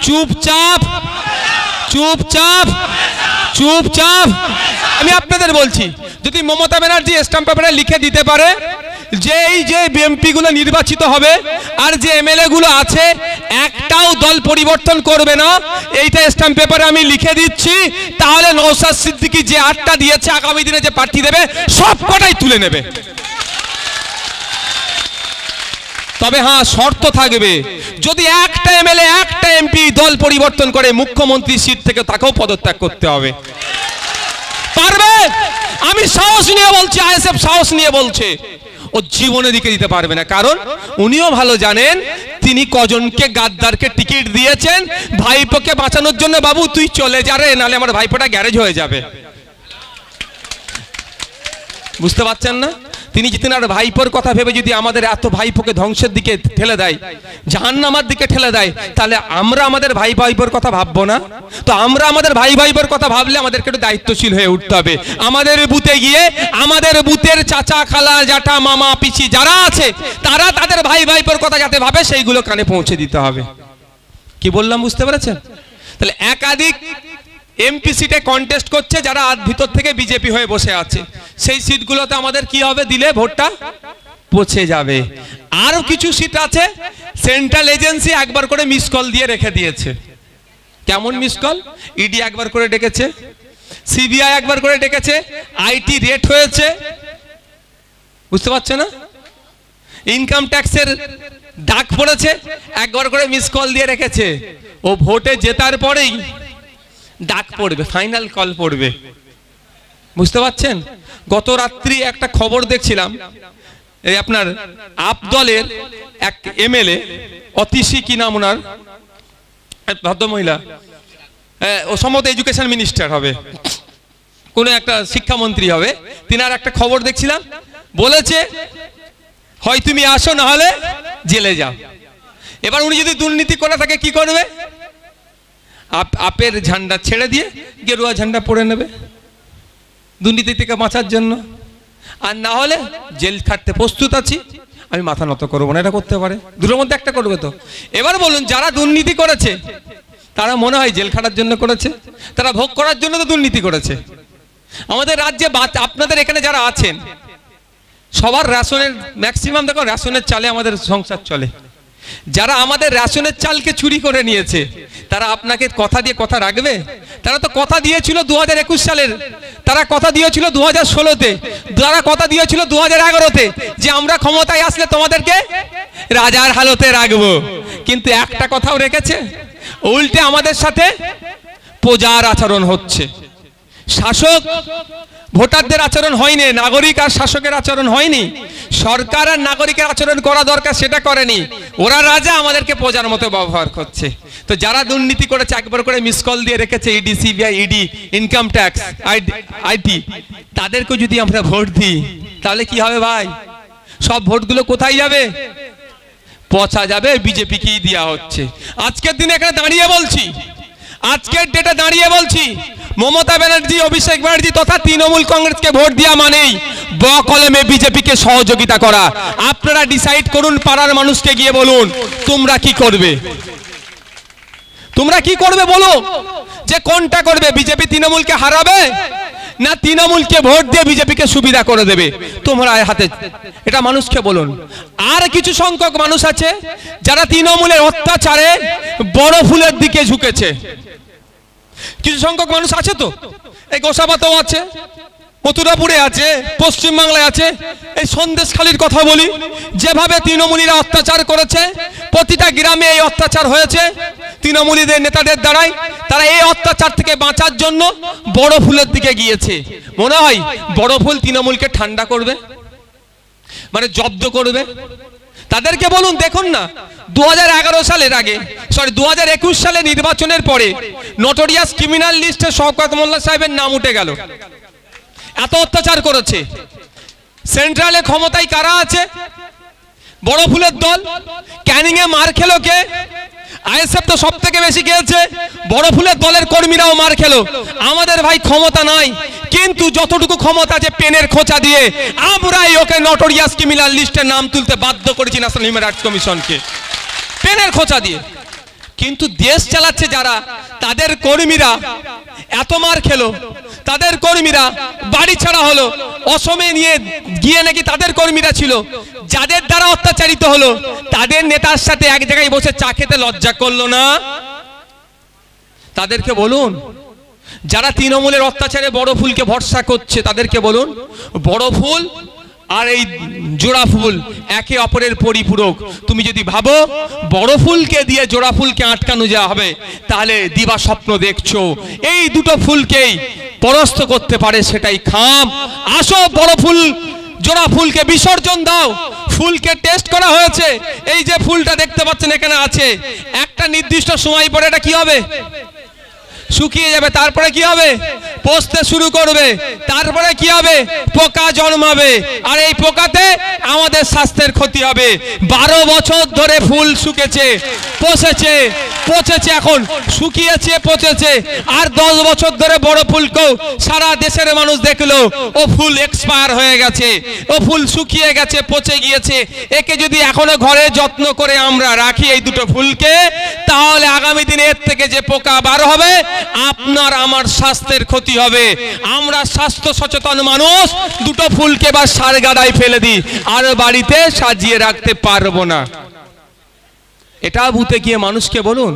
চুপচাপ চুপচাপ চুপচাপ আমি আপনাদের বলছি, যদি মমতা ব্যানার্জি স্ট্যাম্প পেপারে লিখে দিতে পারে যে এই যে বিএমপি গুলো নির্বাচিত হবে আর যে এমএলএ গুলো আছে একটাও দল পরিবর্তন করবে না, এইটা স্ট্যাম্প পেপারে আমি লিখে দিচ্ছি, তাহলে নওশাদ সিদ্দিকী যে 8টা দিয়েছে আগামী দিনে যে প্রার্থী দেবে সব কটাই তুলে নেবে। তবে হ্যাঁ, শর্ত থাকবে, যদি একটা এমএলএ একটা এমপি দল পরিবর্তন করে মুখ্যমন্ত্রী সিট থেকে তাকেও পদত্যাগ করতে হবে। পারবে? আমি সাহস নিয়ে বলছি, আইএসএফ সাহস নিয়ে বলছে, ও জীবনে দিকে দিতে পারবে না। কারণ উনিও ভালো জানেন তিনি কজনকে গাদ্দারকে টিকিট দিয়েছেন ভাইপোকে বাঁচানোর জন্য। বাবু তুই চলে যা রে, নালে আমার ভাইপোটা গ্যারেজ হয়ে যাবে। বুঝতে পারছেন না? তিনি যদি আর ভাইপোর কথা ভেবে যদি আমাদের এত ভাইপোকে ধ্বংসের দিকে ঠেলে দেয়, জাহান্নামের দিকে ঠেলে দেয়, তাহলে আমরা আমাদের ভাই ভাইপোর কথা ভাববো না? তো আমরা আমাদের ভাই ভাইপোর কথা ভাবলে আমাদেরকে একটু দায়িত্বশীল হয়ে উঠতে হবে। আমাদের বুথে গিয়ে আমাদের বুথের চাচা খালা জ্যাঠা মামা পিসি যারা আছে তারা তাদের ভাই ভাইপোর কথা যাতে ভাবে সেইগুলো কানে পৌঁছে দিতে হবে। কি বললাম বুঝতে পেরেছেন? তাহলে একাধিক এমপি সিটে কন্টেস্ট করছে যারা ভিতর থেকে বিজেপি হয়ে বসে আছে, সেই সিটগুলোতে আমাদের কি হবে, দিলে ভোটটা পচে যাবে। আরো কিছু সিট আছে সেন্ট্রাল এজেন্সি একবার করে মিস কল দিয়ে রেখে দিয়েছে। কেমন মিস কল? ইডি একবার করে ডেকেছে, সিবিআই একবার করে ডেকেছে, আইটি রেট হয়েছে, বুঝতে পারছে না? ইনকাম ট্যাক্সের ডাক পড়েছে, একবার করে মিস কল দিয়ে রেখেছে। ও ভোটে জেতার পরেই ডাক পড়বে, ফাইনাল কল পড়বে। বুঝতে পারছেন? গত রাত্রি একটা খবর দেখছিলাম, এই আপনার আপ দলের এক এমএলএ অতিশী কি নাম ওনার, ভদ্রমহিলা, ও সম্ভবত এডুকেশন মিনিস্টার হবে, কোন একটা শিক্ষামন্ত্রী হবে, তিনার একটা খবর দেখছিলাম, বলেছে হয় তুমি আসো না হলে জেলে যাও। এবার উনি যদি দুর্নীতি করে থাকে কি করবে? আপের ঝান্ডা ছেড়ে দিয়ে গেরুয়া ঝান্ডা পড়ে নেবে দুর্নীতি থেকে বাঁচার জন্য, আর না হলে জেল খাটতে প্রস্তুত আছি, আমি মাথা নত করবো না। এটা করতে পারে, দুটোর মধ্যে একটা করবে তো। এবার বলুন, যারা দুর্নীতি করেছে তারা মনে হয় জেল খাটার জন্য করেছে? তারা ভোগ করার জন্য তো দুর্নীতি করেছে। আমাদের রাজ্যে আপনাদের এখানে যারা আছেন সবার রেশনের ম্যাক্সিমাম দেখো রেশনের চালে আমাদের সংসার চলে। যারা আমাদের রেশনের চালকে চুরি করে নিয়েছে তারা আপনাকে কথা দিয়ে কথা রাখবে? তারা তো কথা দিয়েছিল 2021 সালের, তারা কথা দিয়েছিল 2016-তে, তারা কথা দিয়েছিল 2011-তে যে আমরা ক্ষমতায় আসলে তোমাদেরকে রাজার হালতে রাখবো। কিন্তু একটা কথাও রেখেছে? উল্টে আমাদের সাথে প্রজার আচরণ হচ্ছে। শাসক ভোটারদের আচরণ হয়নি, নাগরিক আর শাসকের আচরণ হয়নি। সরকার আর নাগরিকের আচরণ করা দরকার সেটা করেনি, ওরা রাজা, আমাদেরকে প্রজার মতো ব্যবহার করছে। তো যারা দুর্নীতি করেছে একবার করে মিস কল দিয়ে রেখেছে, ED CBI ED income tax IT, তাদেরকে যদি আমরা ভোট দিই তাহলে কি হবে ভাই? সব ভোটগুলো কোথায় যাবে? পচা যাবে, বিজেপি কি দেওয়া হচ্ছে। আজকের দিনে এখানে দাঁড়িয়ে বলছি, আজকের ডেটে দাঁড়িয়ে বলছি, মমতা ব্যানার্জি অভিষেক ব্যানার্জি তথা তৃণমূল কংগ্রেসকে ভোট দেওয়া মানেই ব কলমে বিজেপিকে সহযোগিতা করা। আপনারা ডিসাইড করুন, পাড়ার মানুষকে গিয়ে বলুন তোমরা কি করবে, তোমরা কি করবে বলো, যে কোনটা করবে, বিজেপি তৃণমূলকে হারাবে না তৃণমূলকে ভোট দিয়ে বিজেপিকে সুবিধা করে দেবে, তোমরা হাতে, এটা মানুষকে বলুন। আর কিছু সংখ্যক মানুষ আছে যারা তৃণমূলের অত্যাচারে বড় ফুলের দিকে ঝুঁকেছে। কিছু সংখ্যক মানুষ আছে তো, এই গোসাবাতেও আছে, মথুরাপুরে আছে, পশ্চিমবাংলায় আছে। এই সন্দেশখালীর কথা বলি, যেভাবে তৃণমূলীরা অত্যাচার করেছে, প্রতিটা গ্রামে এই অত্যাচার হয়েছে তৃণমূলীদের নেতাদের দ্বারাই। তারা এই অত্যাচার থেকে বাঁচার জন্য বড় ফুলের দিকে গিয়েছে। মনে হয় বড় ফুল তৃণমূলকে ঠান্ডা করবে, মানে জব্দ করবে। তাদেরকে বলুন, দেখুন না 2011 সালের আগে, সরি 2021 সালে নির্বাচনের পরে নোটোরিয়াস ক্রিমিনাল লিস্টে শওকত মোল্লা সাহেবের নাম উঠে গেল। এত অত্যাচার করেছে। সেন্ট্রালে ক্ষমতায় কারা আছে? বড় ফুলের দল। ক্যানিং এ মার খেলো কে? আইএসএফ তো সব থেকে বেশি খেয়েছে, বড় ফুলের দলের কর্মীরাও মার খেলো। আমাদের ভাই ক্ষমতা নাই, কিন্তু যতটুকু ক্ষমতা আছে পেনের খোঁচা দিয়ে আমরাই ওকে নোটোরিয়াস ক্রিমিনাল লিস্টের নাম তুলতে বাধ্য করেছি ন্যাশনাল হিউম্যান রাইটস কমিশনকে, পেনের খোঁচা দিয়ে। কিন্তু দেশ চালাচ্ছে যারা, তাদের কর্মীরা এত মার খেলো, তাদের কর্মীরা বাড়ি ছাড়া হলো, অসমে নিয়ে গিয়ে নাকি তাদের কর্মীরা ছিল, যাদের দ্বারা অত্যাচারিত হলো, তাদের নেতার সাথে এক জায়গায় বসে চা খেতে লজ্জা করলো না? তাদেরকে বলুন। যারা তৃণমূলের অত্যাচারে বড় ফুলকে ভরসা করছে তাদেরকে বলুন, বড় ফুল আর এই জোড়া ফুল একে অপরের পরিপূরক। তুমি যদি ভাবো বড় ফুলকে দিয়ে জোড়া ফুলকে আটকানো যাওয়া হবে, তাহলে দিবা স্বপ্ন দেখছো। এই দুটো ফুলকেই পরাস্ত করতে পারে সেটাই খাম। আসো বড় ফুল জোড়া ফুলকে বিসর্জন দাও। ফুলকে টেস্ট করা হয়েছে, এই যে ফুলটা দেখতে পাচ্ছেন এখানে আছে, একটা নির্দিষ্ট সময় পরে এটা কি হবে? শুকিয়ে যাবে। তারপরে কি হবে? পচতে শুরু করবে। তারপরে কি হবে? পোকা জন্মাবে। আর এই পোকাতে আমাদের স্বাস্থ্যের ক্ষতি হবে। 12 বছর ধরে ফুল শুকেছে, পচেছে, এখন শুকিয়েছে, পচেছে। আর 10 বছর ধরে বড় ফুলকেও সারা দেশের মানুষ দেখলো ও ফুল এক্সপায়ার হয়ে গেছে, ও ফুল শুকিয়ে গেছে, পচে গিয়েছে। একে যদি এখনো ঘরে যত্ন করে আমরা রাখি এই দুটো ফুলকে, তাহলে আগামী দিনে এর থেকে যে পোকা বার হবে, আপনার আমার স্বাস্থ্যের ক্ষতি হবে। আমরা স্বাস্থ্য সচেতন মানুষ দুটো ফুলকে বা সার গাদায় ফেলে দিই, আর বাড়িতে সাজিয়ে রাখতে পারবো না। এটা বুথে গিয়ে মানুষকে বলুন।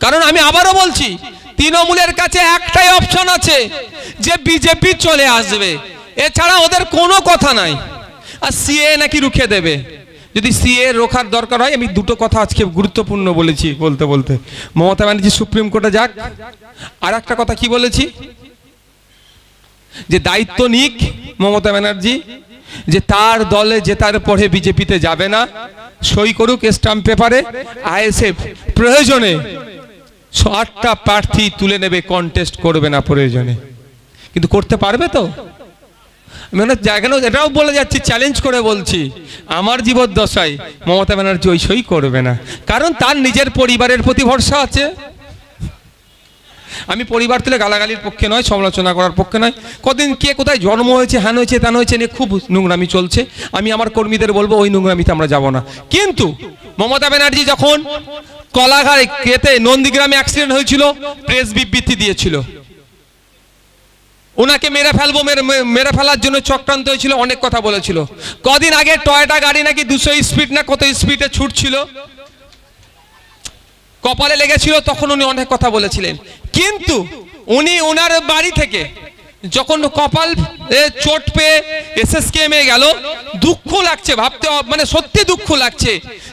কারণ আমি আবারও বলছি, তৃণমূলের কাছে একটাই অপশন আছে, যে বিজেপি চলে আসবে, এছাড়া ওদের কোনো কথা নাই। আর সিএ নাকি রুখে দেবে। যদি সিএ রোখার দরকার হয়, আমি দুটো কথা আজকে গুরুত্বপূর্ণ বলেছি বলতে মমতা ব্যানার্জি সুপ্রিম কোর্টে যাক। আর একটা কথা কি বলেছি, যে দায়িত্ব নিক মমতা ব্যানার্জি, যে তার দলে জেতার পরে বিজেপিতে যাবে না, সই করুক স্ট্যাম্প পেপারে। আইএসএফ প্রয়োজনে 8টা প্রার্থী তুলে নেবে, কন্টেস্ট করবে না প্রয়োজনে। কিন্তু করতে পারবে তো? মানে এটাও বলে যাচ্ছি, চ্যালেঞ্জ করে বলছি, আমার জীবদ্দশায় মমতা ব্যানার্জি ওই সই করবে না। কারণ তার নিজের পরিবারের প্রতি ভরসা আছে। আমি পরিবার তুলে গালাগালির পক্ষে নয়, সমালোচনা করার পক্ষে নয়। কদিন কে কোথায় জন্ম হয়েছে, হ্যান হয়েছে, ত্যান হয়েছে নিয়ে খুব নোংরামি চলছে। আমি আমার কর্মীদের বলবো, ওই নোংরামিতে আমরা যাব না। কিন্তু মমতা ব্যানার্জি যখন কলাঘাট কেতে নন্দীগ্রামে অ্যাক্সিডেন্ট হয়েছিল, প্রেস বিবৃতি দিয়েছিল, ওনাকে মেরে ফেলার জন্য চক্রান্ত হয়েছিল, অনেক কথা বলেছিল। কদিন আগে টয়োটা গাড়ি নাকি 200 স্পিড না কত স্পিডে ছুটছিল, কপালে লেগেছিল, তখন উনি অনেক কথা বলেছিলেন। কিন্তু উনি ওনার বাড়ি থেকে যখন কপাল চোট পেয়ে এসএসকেএমে গেল, দুঃখ লাগছে ভাবতে, মানে সত্যি দুঃখ লাগছে।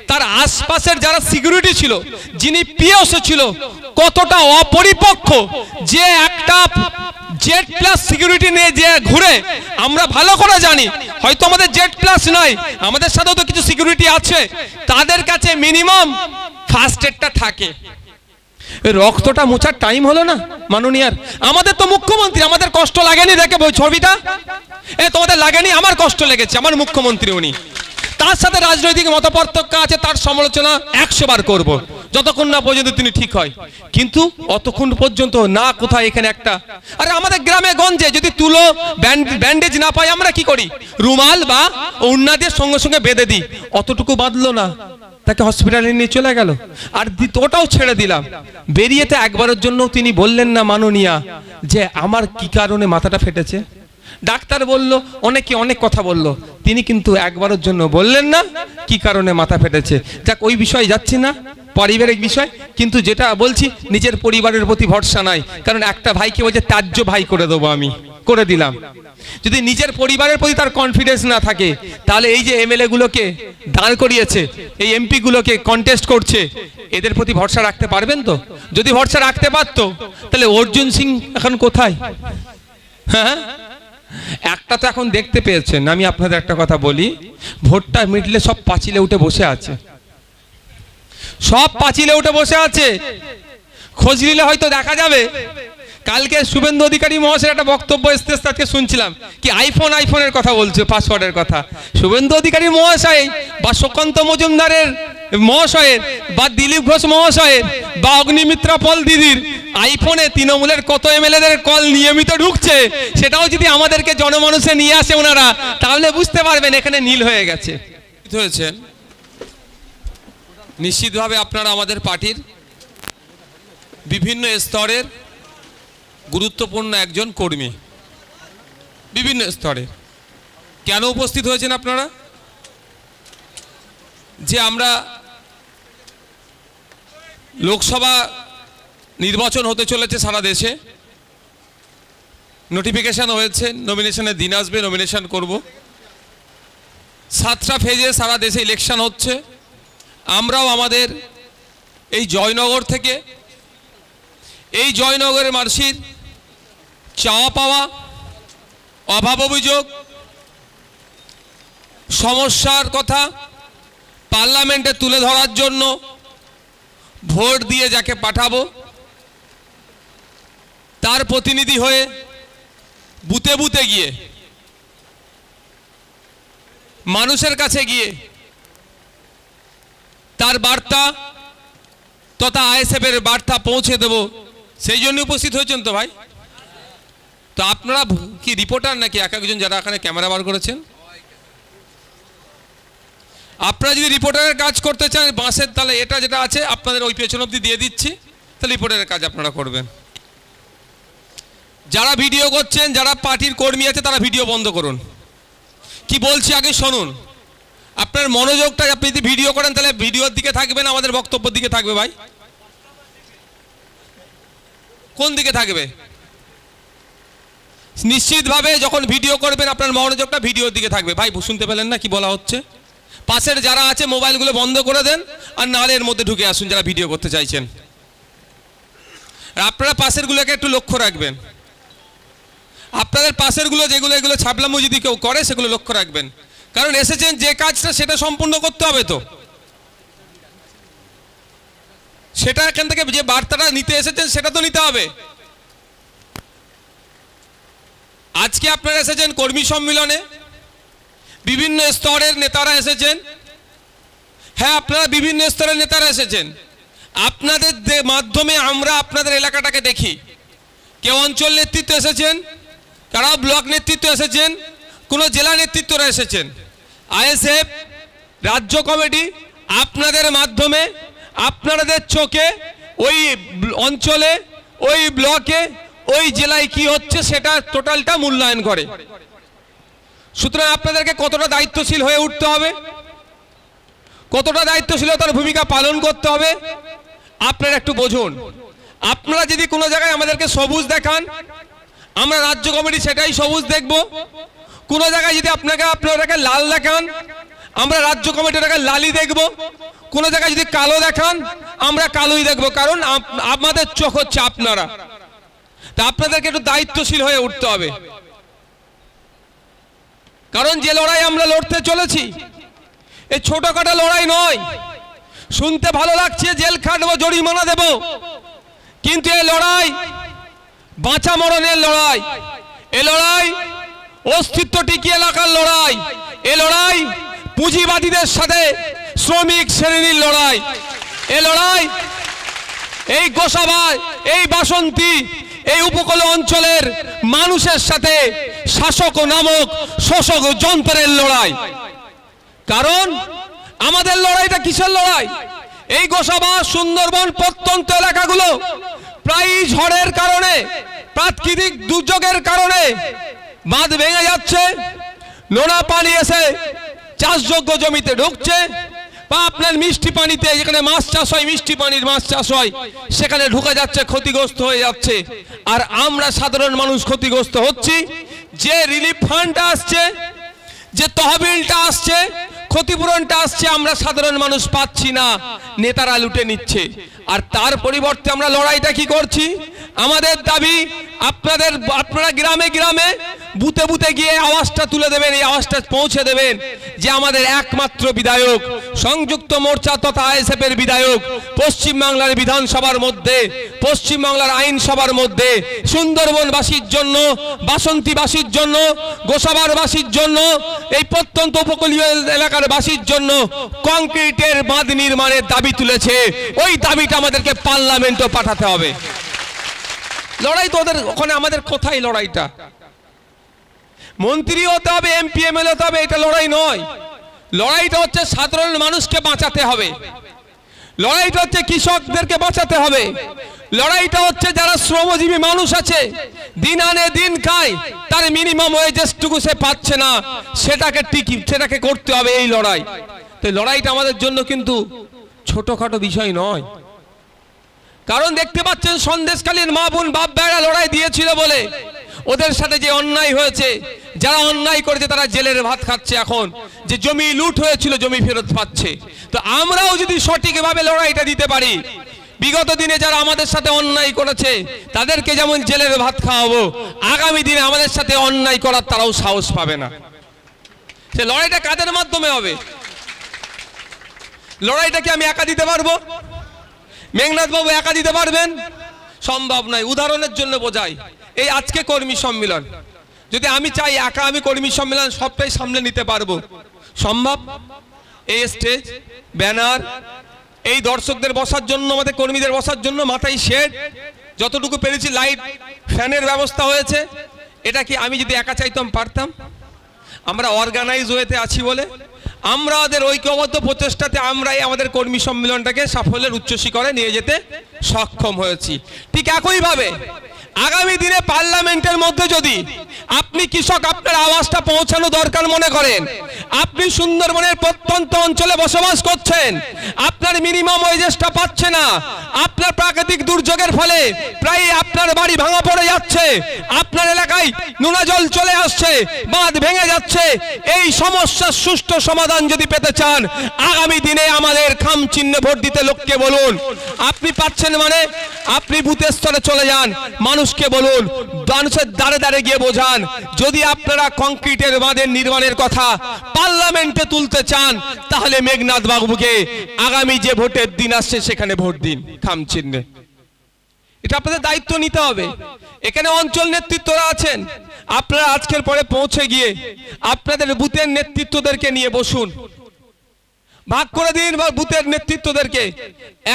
তার আশপাশের যারা সিকিউরিটি ছিল, যিনি পিওসি ছিল, কতটা অপরিপক্ক, যে একটা জেড প্লাস সিকিউরিটি নিয়ে যে ঘুরে। আমরা ভালো করে জানি, হয়তো আমাদের জেড প্লাস নয়, আমাদের সাথেও তো কিছু সিকিউরিটি আছে, তাদের কাছে মিনিমাম ফার্স্ট এডটা থাকে। রক্তটা মোছার টাইম হলো না মাননীয়ার? আমাদের তো মুখ্যমন্ত্রী, আমাদের কষ্ট লাগেনি দেখে ছবিটা? তোমাদের লাগেনি? আমার কষ্ট লেগেছে, আমার মুখ্যমন্ত্রী উনি। তার সাথে রাজনৈতিক মতপার্থক্য আছে, তার সমালোচনা 100 বার করব, যতক্ষণ না পর্যন্ত তিনি ঠিক হয়। কিন্তু অতক্ষণ পর্যন্ত না কোথায় এখানে একটা, আরে আমাদের গ্রামে গঞ্জে যদি তুলো ব্যান্ডেজ না পাই, আমরা কি করি? রুমাল বা ওড়না দিয়ে সঙ্গে সঙ্গে বেঁধে দিই। অতটুকু বাঁধলো না, তাকে হসপিটালে নিয়ে চলে গেল। আর ওটাও ছেড়ে দিলাম। বেরিয়েতে একবারের জন্য তিনি বললেন না মাননীয়া, যে আমার কি কারণে মাথাটা ফেটেছে। ডাক্তার বলল, অনেকে অনেক কথা বলল, তিনি কিন্তু একবারের জন্য বললেন না কি কারণে মাথা ফেটেছে। যাক, ওই বিষয়ে যাচ্ছি না, পারিবারিক বিষয়। কিন্তু যেটা বলছি, নিজের পরিবারের প্রতি ভরসা নাই। কারণ একটা ভাইকে বলছে ত্যায্য ভাই করে দেবো, আমি করে দিলাম। যদি নিজের পরিবারের প্রতি তার কনফিডেন্স না থাকে, তাহলে এই যে এমএলএ গুলোকে দাঁড় করিয়েছে, এই এমপি গুলোকে কন্টেস্ট করছে, এদের প্রতি ভরসা রাখতে পারবেন তো? যদি ভরসা রাখতে পারতো, তাহলে অর্জুন সিং এখন কোথায়? হ্যাঁ, একটা তো এখন দেখতে পেয়েছেন। আমি আপনাদের একটা কথা বলি, ভোটটা মিটলে সব পাঁচিলে উঠে বসে আছে, সব পাঁচিলে উঠে বসে আছে। খোঁজ নিলে হয়তো দেখা যাবে। কালকে শুভেন্দু অধিকারী মহাশয়ের একটা বক্তব্য এসেছে, আজকে শুনছিলাম, কি আইফোনের কথা বলছে, পাসওয়ার্ডের কথা। শুভেন্দু অধিকারী মহাশয় বা সুকান্ত মজুমদারের মহাশয়ের বা দিলীপ ঘোষ মহাশয়ের বা অগ্নিমিত্রা পল দিদির আইফোনে তৃণমূলের কত এমএলএদের কল নিয়মিত ঢুকছে, সেটাও যদি আমাদেরকে জনমানুষে নিয়ে আসে ওনারা, তাহলে বুঝতে পারবেন এখানে নীল হয়ে গেছে। হয়েছে নিশ্চিতভাবে আপনারা আমাদের পার্টির বিভিন্ন স্তরের গুরুত্বপূর্ণ একজন কর্মী। বিভিন্ন স্তরে কেন উপস্থিত হয়েছেন আপনারা? যে আমরা লোকসভা নির্বাচন হতে চলেছে সারা দেশে, নোটিফিকেশন হয়েছে, নমিনেশনের দিন আসবে, নমিনেশন করব। 7টা ফেজে সারা দেশে ইলেকশন হচ্ছে। আমরাও আমাদের এই জয়নগর থেকে, এই জয়নগরের মানুষের চাওয়া পাওয়া, অভাব অভিযোগ, সমস্যার কথা পার্লামেন্টে তুলে ধরার জন্য ভোট দিয়ে যাকে পাঠাবো তার প্রতিনিধি হয়ে বুথে বুথে গিয়ে, মানুষের কাছে গিয়ে তার বার্তা তথা আইএসএফের বার্তা পৌঁছে দেব, সেই জন্য উপস্থিত হয়েছেন তো ভাই? তো আপনারা কি রিপোর্টার নাকি এক একজন যারা এখানে ক্যামেরা বার করেছেন? আপনারা যদি রিপোর্টারের কাজ করতে চান, বাঁশের তাহলে এটা যেটা আছে আপনাদের ওই পেছন অবধি দিয়ে দিচ্ছি, তাহলে রিপোর্টারের কাজ আপনারা করবেন। যারা ভিডিও করছেন, যারা পার্টির কর্মী আছে, তারা ভিডিও বন্ধ করুন। কি বলছি আগে শুনুন। আপনার মনোযোগটা, আপনি যদি ভিডিও করেন তাহলে ভিডিওর দিকে থাকবে না আমাদের বক্তব্যের দিকে থাকবে? ভাই কোন দিকে থাকবে? নিশ্চিতভাবে যখন ভিডিও করবেন আপনার মনোযোগটা ভিডিওর দিকে থাকবে। ভাই শুনতে পেলেন না কি বলা হচ্ছে? পাশের যারা আছে মোবাইলগুলো বন্ধ করে দেন, আর নাহলে এর মধ্যে ঢুকে আসুন যারা ভিডিও করতে চাইছেন। আর আপনারা পাশেরগুলোকে একটু লক্ষ্য রাখবেন। আপনাদের পাশেরগুলো যেগুলো এগুলো ছাপলামো যদি কেউ করে সেগুলো লক্ষ্য রাখবেন, কারণ এসেছেন যে কাজটা সেটা সম্পূর্ণ করতে হবে। তো সেটা এখান থেকে যে বার্তাটা নিতে এসেছেন সেটা তো নিতে হবে। আজকে আপনারা এসেছেন কর্মী সম্মেলনে, বিভিন্ন স্তরের নেতারা এসেছেন। হ্যাঁ, আপনারা বিভিন্ন স্তরের নেতারা এসেছেন। আপনাদের মাধ্যমে আমরা আপনাদের এলাকাটাকে দেখি। কেউ অঞ্চল নেতৃত্ব এসেছেন, কারা ব্লক নেতৃত্ব এসেছেন, কোনো জেলা নেতৃত্বরা এসেছেন। আইএসএফ রাজ্য কমিটি আপনাদের মাধ্যমে, আপনাদের চোখে ওই অঞ্চলে, ওই ব্লকে, ওই জেলায় কি হচ্ছে সেটা টোটালটা মূল্যায়ন করে। সুতরাং আপনাদেরকে কতটা দায়িত্বশীল হয়ে উঠতে হবে, কতটা দায়িত্বশীলতার ভূমিকা পালন করতে হবে আপনারা একটু বুঝুন। আপনারা যদি কোনো জায়গায় আমাদেরকে সবুজ দেখান, আমরা রাজ্য কমিটি সেটাই সবুজ দেখব। কোনো জায়গায় যদি আপনারাকে লাল দেখান, আমরা রাজ্য কমিটিটাকে লালই দেখব। কোনো জায়গায় যদি কালো দেখান, আমরা কালোই দেখব, কারণ আমাদের চোখ হচ্ছে আপনারা। তা আপনাদেরকে একটু দায়িত্বশীল হয়ে উঠতে হবে, কারণ যে লড়াই আমরা লড়তে চলেছি এই ছোটখাটো লড়াই নয়। শুনতে ভালো লাগছে জেল খাটবো, জরিমানা দেব, কিন্তু এই লড়াই বাঁচা মরণের লড়াই। এ লড়াই অস্তিত্ব টিকিয়ে রাখার লড়াই। এ লড়াই পুঁজিবাদীদের সাথে শ্রমিক শ্রেণীর লড়াই। এ লড়াই এই গোসাবাই, এই বাসন্তী, এই উপকূল অঞ্চলের মানুষের সাথে শাসক নামক শোষক যন্ত্রের লড়াই। কারণ আমাদের লড়াইটা কিসের লড়াই? এই গোসাবা, সুন্দরবন, প্রত্যন্ত এলাকাগুলো প্রায় ঝড়ের কারণে, প্রাকৃতিক দুর্যোগের কারণে বাঁধ ভেঙে যাচ্ছে, নোনা পানি এসে চাষযোগ্য জমিতে ঢুকছে, বা আপনার মিষ্টি পানিতে যেখানে মাছ চাষ হয়, মিষ্টি পানির মাছ চাষ হয়, সেখানে ঢুকে যাচ্ছে, ক্ষতিগ্রস্ত হয়ে যাচ্ছে। আর আমরা সাধারণ মানুষ ক্ষতিগ্রস্ত হচ্ছি। যে রিলিফ ফান্ডটা আসছে, যে তহবিলটা আসছে, ক্ষতিপূরণটা আসছে, আমরা সাধারণ মানুষ পাচ্ছি না, নেতারা লুটে নিচ্ছে। আর তার পরিবর্তে আমরা লড়াইটা কি করছি? আমাদের দাবি আপনারা গ্রামে গ্রামে, বুথে বুথে গিয়ে আওয়াজটা তুলে দেবেন, এই আওয়াজটা পৌঁছে দেবেন যে আমাদের একমাত্র বিধায়ক, সংযুক্ত মোর্চা তথা আইএসএফের বিধায়ক, পশ্চিমবাংলার বিধানসভার মধ্যে, পশ্চিমবাংলার আইনসভার মধ্যে সুন্দরবনবাসীর জন্য, বাসন্তীবাসীর জন্য, গোসাবারবাসীর জন্য, এই প্রত্যন্ত উপকূলীয় এলাকার বাসীর জন্য কংক্রিটের বাঁধ নির্মাণের দাবি তুলেছে। ওই দাবিটা আমাদেরকে পার্লামেন্টে পাঠাতে হবে। লড়াই তো ওদের ওখানে, আমাদের কোথায় লড়াইটা? মন্ত্রী হতে হবে, এমপি এমএলএ হতে হবে, এটা লড়াই নয়। লড়াইটা হচ্ছে সাধারণ মানুষকে বাঁচাতে হবে। লড়াইটা হচ্ছে কৃষকদেরকে বাঁচাতে হবে, লড়াইটা হচ্ছে যারা শ্রমজীবী মানুষ আছে, দিন আনে দিন খায়, তার মিনিমাম ওয়েজেসটুকু সে পাচ্ছে না, সেটাকে করতে হবে এই লড়াই। তো লড়াইটা আমাদের জন্য কিন্তু ছোটখাটো বিষয় নয়। কারণ দেখতে পাচ্ছেন সন্দেশখালীর মা বোন বাপ ভাইরা লড়াই দিয়েছিল বলে ওদের সাথে যে অন্যায় হয়েছে, যারা অন্যায় করেছে তারা জেলের ভাত খাচ্ছে, এখন যে জমি লুট হয়েছিল জমি ফেরত পাচ্ছে। তো আমরাও যদি সঠিকভাবে লড়াইটা দিতে পারি, বিগত দিনে যারা আমাদের সাথে অন্যায় করেছে তাদেরকে যেমন জেলের ভাত খাওয়াবো, আগামী দিনে আমাদের সাথে অন্যায় করার তারাও সাহস পাবে না। সে লড়াইটা কাদের মাধ্যমে হবে? লড়াইটা কি আমি একা দিতে পারবো? মেঘনাথ বাবু একা দিতে পারবেন? সম্ভব নয়। উদাহরণের জন্য বোঝাই, এই আজকে কর্মী সম্মেলন, যদি আমি চাই একা আমি কর্মী সম্মেলন সবটাই সামলে নিতে পারবো? সম্ভব? এই স্টেজ, ব্যানার, এই দর্শকদের বসার জন্য, আমাদের কর্মীদের বসার জন্য মাথায় শেড, যতটুকু পেরেছি লাইট ফ্যানের ব্যবস্থা হয়েছে, এটা কি আমি যদি একা চাইতাম পারতাম? আমরা অর্গানাইজ ওয়েতে আছি বলে, আমরা আমাদের ঐক্যবদ্ধ প্রচেষ্টাতে আমরাই আমাদের কর্মী সম্মেলনটাকে সাফল্যের উচ্চ শিখরে নিয়ে যেতে সক্ষম হয়েছি। ঠিক একইভাবে আগামী দিনে পার্লামেন্টের মধ্যে যদি আপনি কৃষক আপনার আওয়াজটা পৌঁছানো দরকার মনে করেন, আপনি সুন্দরবনের প্রত্যন্ত অঞ্চলে বসবাস করছেন, আপনার মিনিমাম ওয়েজেসটা পাচ্ছে না, আপনার প্রাকৃতিক দুর্যোগের ফলে প্রায় আপনার বাড়ি ভাঙা পড়ে যাচ্ছে, আপনার এলাকায় নোনা জল চলে আসছে, বাঁধ ভেঙে যাচ্ছে, এই সমস্যার সুষ্ঠু সমাধান যদি পেতে চান, আগামী দিনে আমাদের খাম চিহ্নে ভোট দিতে লোককে বলুন। আপনি পাচ্ছেন মানে আপনি বুথের স্তরে চলে যান, মানুষকে বলুন, মানুষের দ্বারে দ্বারে গিয়ে বোঝান। যদি আপনারা কংক্রিটের বাঁধের নির্মাণের কথা পার্লামেন্টে তুলতে চান, তাহলে মেঘনাথ বাবুকে আগামী যে ভোটের দিন আসছে সেখানে ভোট দিন খাম চিহ্নে। এটা আপনাদের দায়িত্ব নিতে হবে। এখানে অঞ্চল নেতৃত্বরা আছেন, আপনারা আজকের পরে পৌঁছে গিয়ে আপনাদের বুথের নেতৃত্বদেরকে নিয়ে বসুন, ভাগ করে দিন বুথের নেতৃত্বদেরকে।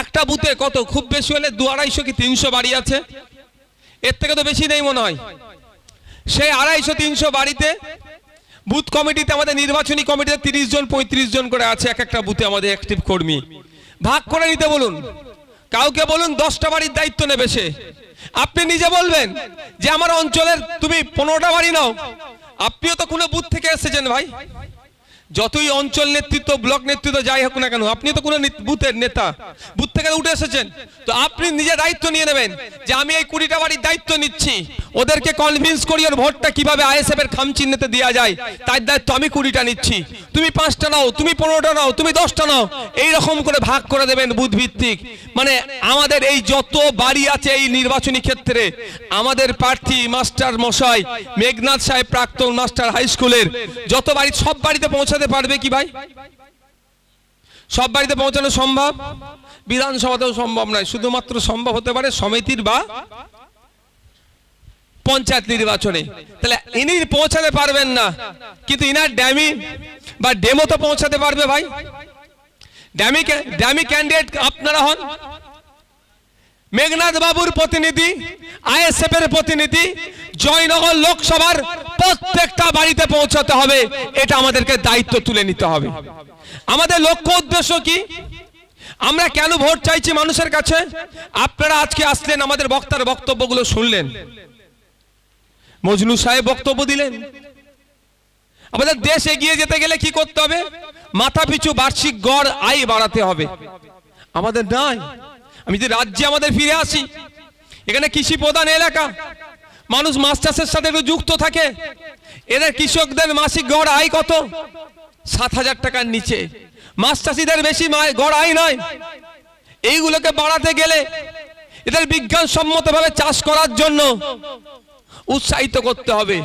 একটা বুথে কত, খুব বেশি হলে 200-250 কি 300 বাড়ি আছে, এর থেকে তো বেশি নেই মনে হয়। সেই 250-300 বাড়িতে বুথ কমিটিতে, আমাদের নির্বাচনী কমিটিতে 30 জন 35 জন করে আছে এক একটা বুথে আমাদের অ্যাক্টিভ কর্মী। ভাগ করে নিতে বলুন, কাউকে বলুন 10টা বাড়ির দায়িত্ব নেবে সে। আপনি নিজে বলবেন যে আমার অঞ্চলের তুমি 15টা বাড়ি নাও। আপনিও তো কোনো বুথ থেকে এসেছেন ভাই, যতই অঞ্চল নেতৃত্ব ব্লক নেতৃত্ব যাই হোক না কেন, আপনি তো কোনো বুথের নেতা, বুথ থেকে উঠে এসেছেন। তো আপনি নিজে দায়িত্ব নিয়ে নেবেন যে আমি এই 20টা বাড়ির দায়িত্ব নিচ্ছি, ওদেরকে কনভিন্স করি ওর ভোটটা কিভাবে আইএসএফ এর খাম চিহ্নেতে দেওয়া যায়, তার দায়িত্ব আমি 20টা নিচ্ছি, তুমি 5টা নাও, তুমি 15টা নাও, তুমি 10টা নাও, এইরকম করে ভাগ করে দেবেন বুথ ভিত্তিক। মানে আমাদের এই যত বাড়ি আছে এই নির্বাচনী ক্ষেত্রে, আমাদের প্রার্থী মাস্টার মশাই মেঘনাথ সাহেব প্রাক্তন মাস্টার হাই স্কুলের যত বাড়ি, সব বাড়িতে পৌঁছাতে পারবে কি ভাই? সব বাড়িতে পৌঁছানো সম্ভব? বিধানসভাতেও সম্ভব নয়, শুধুমাত্র সম্ভব হতে পারে সমিতির বা পঞ্চায়েত নির্বাচনে। তাহলে ইনি পৌঁছাতে পারবেন না, কিন্তু ইনার ড্যামি বা ডেমো তো পৌঁছাতে পারবে ভাই। ড্যামি ক্যান্ডিডেট আপনারা হন, মেঘনাথ বাবুর প্রতিনিধি, আইএসএফ এর প্রতিনিধি, জয়নগর লোকসভার প্রত্যেকটা বাড়িতে পৌঁছাতে হবে। এটা আমাদেরকে দায়িত্ব তুলে নিতে হবে। আমাদের লক্ষ্য উদ্দেশ্য কি? আমরা কেন ভোট চাইছি মানুষের কাছে? আপনারা আজকে আসলেন, আমাদের বক্তার বক্তব্যগুলো শুনলেন, মজনু সাহেব বক্তব্য দিলেন। আমাদের দেশ এগিয়ে যেতে গেলে কি করতে হবে? মাথা পিছু বার্ষিক গড় আয় বাড়াতে হবে। আমাদের নাই। আমি যে রাজ্যে আমাদের ফিরে আসি, এখানে কৃষি প্রধান এলাকা, মানুষ মাছ চাষের সাথে যুক্ত থাকে। এদের কৃষকদের মাসিক গড় আয় কত? 7,000 টাকার নিচে। মাছ চাষিদের বেশি গড় আয় নয়। এইগুলোকে বাড়াতে গেলে এদের বিজ্ঞানসম্মতভাবে চাষ করার জন্য উৎসাহিত করতে হবে।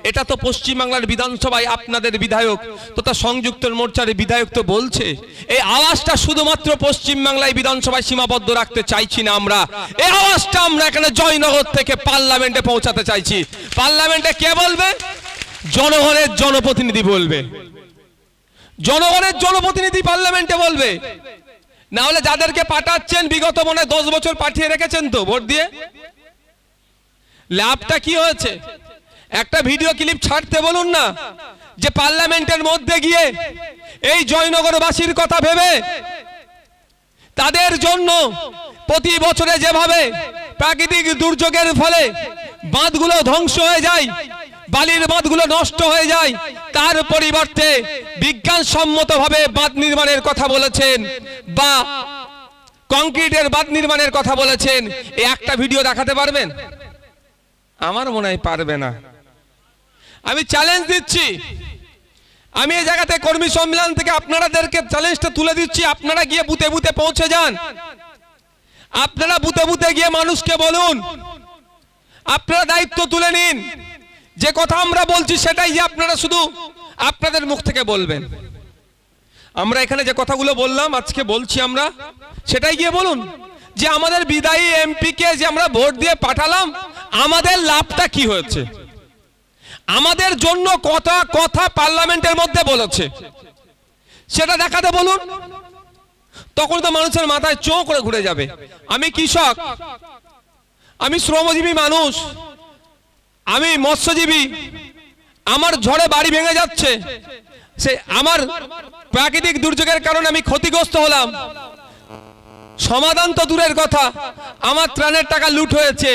এটা তো পশ্চিমবাংলার বিধানসভায় আপনাদের বিধায়ক তথা সংযুক্ত মোর্চার বিধায়ক তো বলছে। এই আওয়াজটা শুধুমাত্র পশ্চিমবাংলায় বিধানসভায় সীমাবদ্ধ রাখতে চাইছি না আমরা। এই আওয়াজটা আমরা এখানে জয়নগর থেকে পার্লামেন্টে পৌঁছাতে চাইছি। পার্লামেন্টে কে বলবে? জনগণের জনপ্রতিনিধি বলবে। জনগণের জনপ্রতিনিধি পার্লামেন্টে বলবে। না হলে যাদেরকে পাঠাচ্ছেন বিগত মনে 10 বছর পাঠিয়ে রেখেছেন তো ভোট দিয়ে। লাভটা কি হয়েছে? একটা ভিডিও ক্লিপ ছাড়তে বলুন না, যে পার্লামেন্টের মধ্যে গিয়ে এই জয়নগরবাসীর কথা ভেবে তাদের জন্য প্রতি বছরে যেভাবে প্রাকৃতিক দুর্যোগের ফলে বাঁধগুলো ধ্বংস হয়ে যায়, বালির বাঁধগুলো নষ্ট হয়ে যায়, তার পরিবর্তে বিজ্ঞানসম্মতভাবে বাঁধ নির্মাণের কথা বলেছেন বা কংক্রিটের বাঁধ নির্মাণের কথা বলেছেন। এই একটা ভিডিও দেখাতে পারবেন? আমার মনে হয় পারবে না। আমি চ্যালেঞ্জ দিচ্ছি, আমি এই জায়গাতে কর্মী সম্মেলন থেকে আপনাদেরকে চ্যালেঞ্জটা তুলে দিচ্ছি, আপনারা গিয়ে বুথে বুথে পৌঁছে যান। আপনারা বুথে বুথে গিয়ে মানুষকে বলুন, আপনারা দায়িত্ব তুলে নিন। যে কথা আমরা বলছি সেটাই যে আপনারা শুধু আপনাদের মুখ থেকে বলবেন। আমরা এখানে যে কথাগুলো বললাম, আজকে বলছি আমরা, সেটাই গিয়ে বলুন যে আমাদের বিদায়ী এমপিকে যে আমরা ভোট দিয়ে পাঠালাম, আমাদের লাভটা কি হয়েছে, আমাদের জন্য কথা কথা পার্লামেন্টের মধ্যে বলেছে, সেটা দেখাতে বলুন। তখন তো মানুষের মাথায় চোখ করে ঘুরে যাবে। আমি কৃষক, আমি শ্রমজীবী মানুষ, আমি মৎস্যজীবী, আমার ঝড়ে বাড়ি ভেঙে যাচ্ছে, সে আমার প্রাকৃতিক দুর্যোগের কারণে আমি ক্ষতিগ্রস্ত হলাম, সমাধান তো দূরের কথা, আমার ত্রাণের টাকা লুট হয়েছে,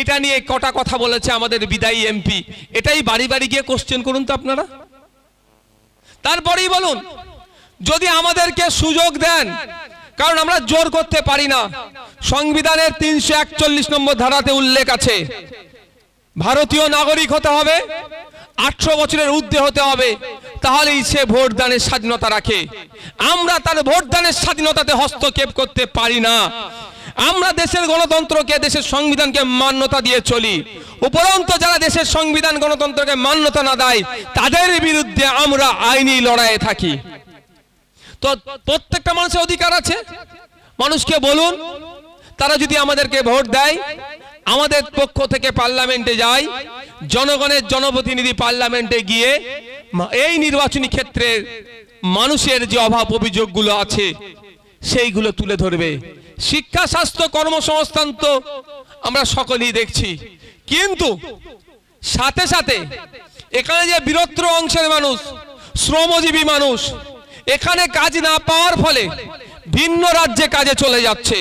এটা নিয়ে কটা কথা বলেছে আমাদের বিদায়ী এমপি। এটাই বাড়ি বাড়ি গিয়ে কোশ্চেন করুন তো আপনারা। তারপরেই বলুন যদি আমাদেরকে সুযোগ দেন, কারণ আমরা জোর করতে পারি না। সংবিধানের 341 নম্বর ধারাতে উল্লেখ আছে ভারতীয় নাগরিক হতে হবে, 18 বছরের ঊর্ধ্বে হতে হবে, তাহলেই সে ভোটদানের স্বাধীনতা রাখে। আমরা তার ভোটদানের স্বাধীনতাতে হস্তক্ষেপ করতে পারি না। আমরা দেশের গণতন্ত্রকে, দেশের সংবিধানকে মান্যতা দিয়ে চলি। উপরন্তু যারা দেশের সংবিধান গণতন্ত্রকে মান্যতা না দেয়, তাদের বিরুদ্ধে আমরা আইনি লড়াইয়ে থাকি। তো প্রত্যেকটা মানুষের অধিকার আছে। মানুষকে বলুন, তারা যদি আমাদেরকে ভোট দেয়, আমাদের পক্ষ থেকে পার্লামেন্টে যায়, জনগণের জনপ্রতিনিধি পার্লামেন্টে গিয়ে এই নির্বাচনী ক্ষেত্রে মানুষের যে অভাব অভিযোগগুলো আছে সেইগুলো তুলে ধরবে। শিক্ষা, স্বাস্থ্য, কর্মসংস্থান তো আমরা সকলেই দেখছি, কিন্তু সাথে সাথে এখানে যে বৃহত্তর অংশের মানুষ, শ্রমজীবী মানুষ, এখানে কাজ না পাওয়ার ফলে ভিন্ন রাজ্যে কাজে চলে যাচ্ছে।